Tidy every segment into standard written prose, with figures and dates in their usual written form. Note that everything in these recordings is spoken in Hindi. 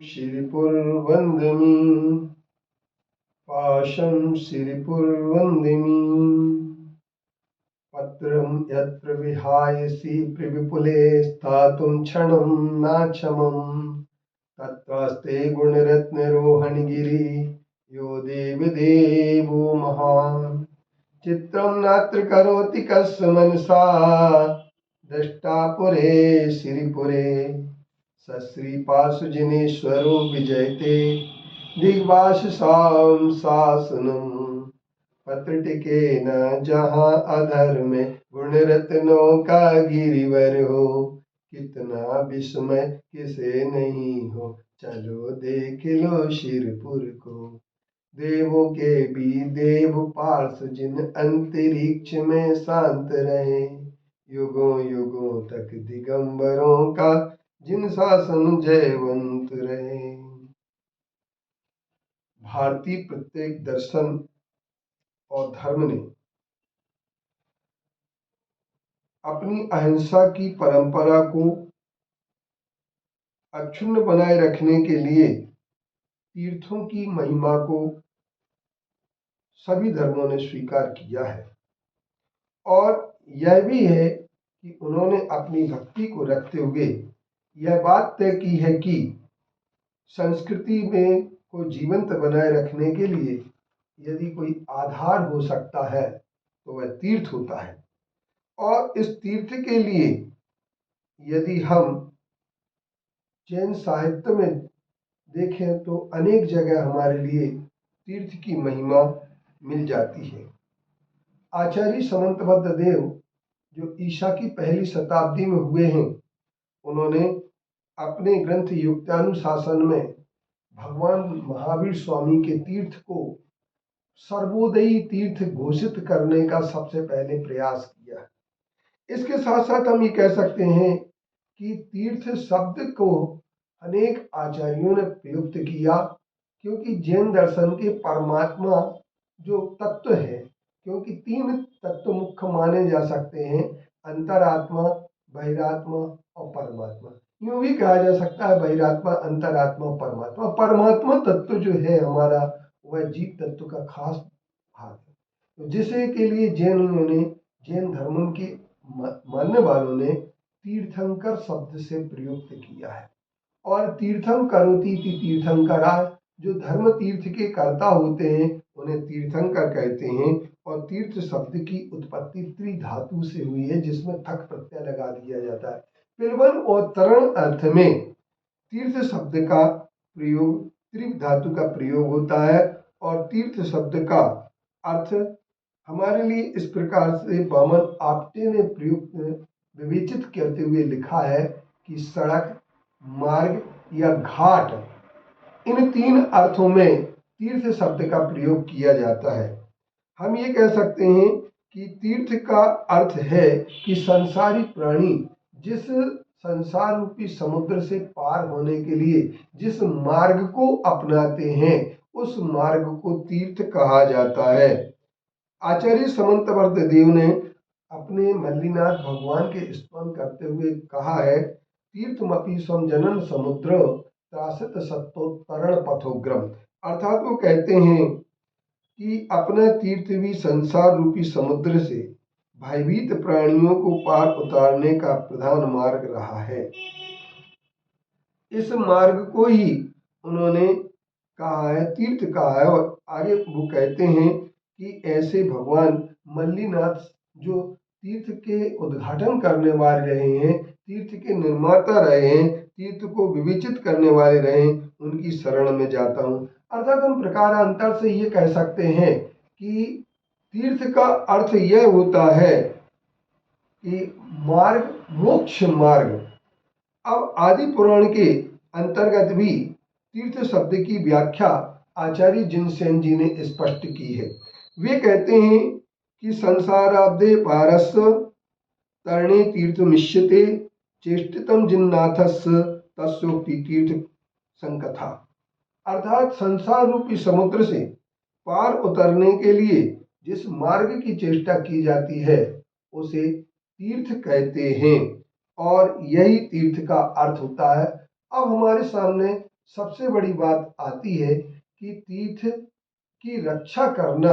श्रीपुरवन्दिनी पाशं श्रीपुरवन्दिनी पत्रं यत्र विहायसि विपुले स्थातुं क्षणं नाक्षमम् तत्रास्ते गुणरत्नरोहणगिरि यो देवि देवो महान् चित्रं नात्र करोति कस्य मनसा दृष्टा पुरे श्रीपुरे सश्रीपाशुजिनेश्वरो विजयते दिग्भाषसां शासनम् पत्रटिके न जहाँ अधर्म गुणरत्नों का गिरिवर हो कितना विस्मय किसे नहीं हो चलो देख लो शिरपुर को देवों के भी देव पार्ष जिन अंतरिक्ष में शांत रहे युगों युगों तक दिगंबरों का जिन शासन जयवंत रहे। भारतीय प्रत्येक दर्शन और धर्म ने अपनी अहिंसा की परंपरा को अक्षुण्ण बनाए रखने के लिए तीर्थों की महिमा को सभी धर्मों ने स्वीकार किया है और यह भी है कि उन्होंने अपनी भक्ति को रखते हुए यह बात तय की है कि संस्कृति में को जीवंत बनाए रखने के लिए यदि कोई आधार हो सकता है तो वह तीर्थ होता है और इस तीर्थ के लिए यदि हम जैन साहित्य में देखें तो अनेक जगह हमारे लिए तीर्थ की महिमा मिल जाती है। आचार्य समंतबद्ध देव जो ईसा की पहली शताब्दी में हुए हैं, उन्होंने अपने ग्रंथ युक्तानुशासन में भगवान महावीर स्वामी के तीर्थ को सर्वोदयी तीर्थ घोषित करने का सबसे पहले प्रयास किया। इसके साथ साथ हम ये कह सकते हैं कि तीर्थ शब्द को अनेक आचार्यों ने प्रयुक्त किया क्योंकि जैन दर्शन के परमात्मा जो तत्व है, क्योंकि तीन तत्व मुख्य माने जा सकते हैं, अंतरात्मा, बहिरात्मा और परमात्मा। यूं भी कहा जा सकता है बहिरात्मा, अंतरात्मा और परमात्मा। परमात्मा तत्व जो है हमारा, वह जीव तत्व का खास भाग है, तो जिसे के लिए जैन धर्म के मानने वालों ने तीर्थंकर शब्द से प्रयुक्त किया है। और तीर्थम करोति इति तीर्थंकरा, जो धर्म तीर्थ के कर्ता होते हैं उन्हें तीर्थंकर कहते हैं। और तीर्थ शब्द की उत्पत्ति त्रिधातु से हुई है जिसमें थक प्रत्यय लगा दिया जाता है। पिलवन और तरण अर्थ में तीर्थ शब्द का प्रयोग त्रिधातु का प्रयोग होता है और तीर्थ शब्द का अर्थ हमारे लिए इस प्रकार से वामन आप्टे ने प्रयुक्त विवेचित करते हुए लिखा है कि सड़क, मार्ग या घाट, इन तीन अर्थों में तीर्थ शब्द का प्रयोग किया जाता है। हम ये कह सकते हैं कि तीर्थ का अर्थ है कि संसारी प्राणी जिस संसार रूपी समुद्र से पार होने के लिए जिस मार्ग को अपनाते हैं उस मार्ग को तीर्थ कहा जाता है। आचार्य समंतवर्त देव ने अपने मल्लीनाथ भगवान के स्तवन करते हुए कहा है, तीर्थमपि स्वम जनन समुद्र त्रासित सत्तोत्तरण पथोग्रम। अर्थात वो कहते हैं कि अपना तीर्थ भी संसार रूपी समुद्र से भयभीत प्राणियों को पार उतारने का प्रधान मार्ग रहा है। इस मार्ग को ही उन्होंने कहा है, तीर्थ कहा है। और आगे वो कहते हैं कि ऐसे भगवान मल्लीनाथ जो तीर्थ के उद्घाटन करने वाले रहे हैं, तीर्थ के निर्माता रहे हैं, तीर्थ को विवेचित करने वाले रहे हैं, उनकी शरण में जाता हूँ। अर्थात हम प्रकारांतर से ये कह सकते हैं कि तीर्थ का अर्थ यह होता है कि मार्ग, मोक्ष मार्ग। अब आदि पुराण के अंतर्गत भी तीर्थ शब्द की व्याख्या आचार्य जिनसेन जी ने स्पष्ट की है। वे कहते हैं कि संसाराब्दे पारस तरणे तीर्थ मिष्यते चेष्टितम जिन्नाथस तस्योक्ति तीर्थ संकथा। अर्थात संसार रूपी समुद्र से पार उतरने के लिए जिस मार्ग की चेष्टा की जाती है उसे तीर्थ कहते हैं और यही तीर्थ का अर्थ होता है। अब हमारे सामने सबसे बड़ी बात आती है कि तीर्थ की रक्षा करना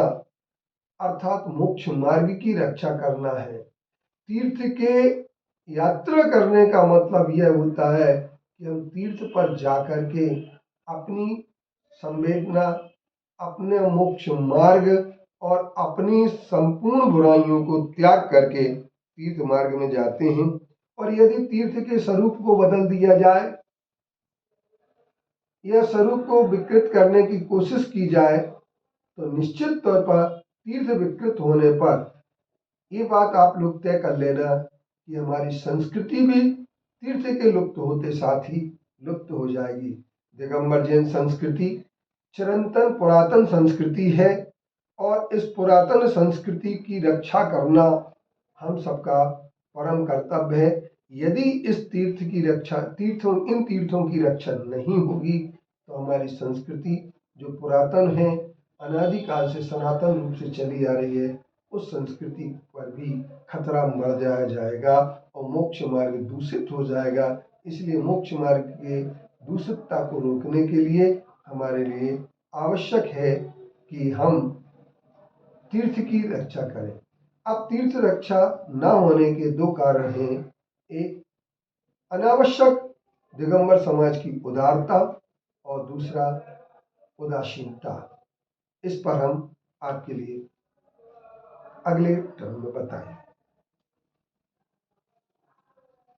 अर्थात मोक्ष मार्ग की रक्षा करना है। तीर्थ के यात्रा करने का मतलब यह होता है कि हम तीर्थ पर जाकर के अपनी संवेदना, अपने मोक्ष मार्ग और अपनी संपूर्ण बुराइयों को त्याग करके तीर्थ मार्ग में जाते हैं। और यदि तीर्थ के स्वरूप को बदल दिया जाए या स्वरूप को विकृत करने की कोशिश की जाए तो निश्चित तौर पर तीर्थ विकृत होने पर ये बात आप लोग तय कर लेना कि हमारी संस्कृति भी तीर्थ के लुप्त होते साथ ही लुप्त हो जाएगी। दिगंबर जैन संस्कृति चिरंतन पुरातन संस्कृति है और इस पुरातन संस्कृति की रक्षा करना हम सबका परम कर्तव्य है। यदि इस तीर्थ की रक्षा इन तीर्थों की रक्षा नहीं होगी तो हमारी संस्कृति जो पुरातन है, अनादिकाल से सनातन रूप से चली आ रही है, उस संस्कृति पर भी खतरा मर जाएगा और मोक्ष मार्ग दूषित हो जाएगा। इसलिए मोक्ष मार्ग के दूषितता को रोकने के लिए हमारे लिए आवश्यक है कि हम तीर्थ की रक्षा करें। अब तीर्थ रक्षा न होने के दो कारण हैं। एक, अनावश्यक दिगंबर समाज की उदारता और दूसरा उदासीनता। इस पर हम आपके लिए अगले टर्म में बताएं।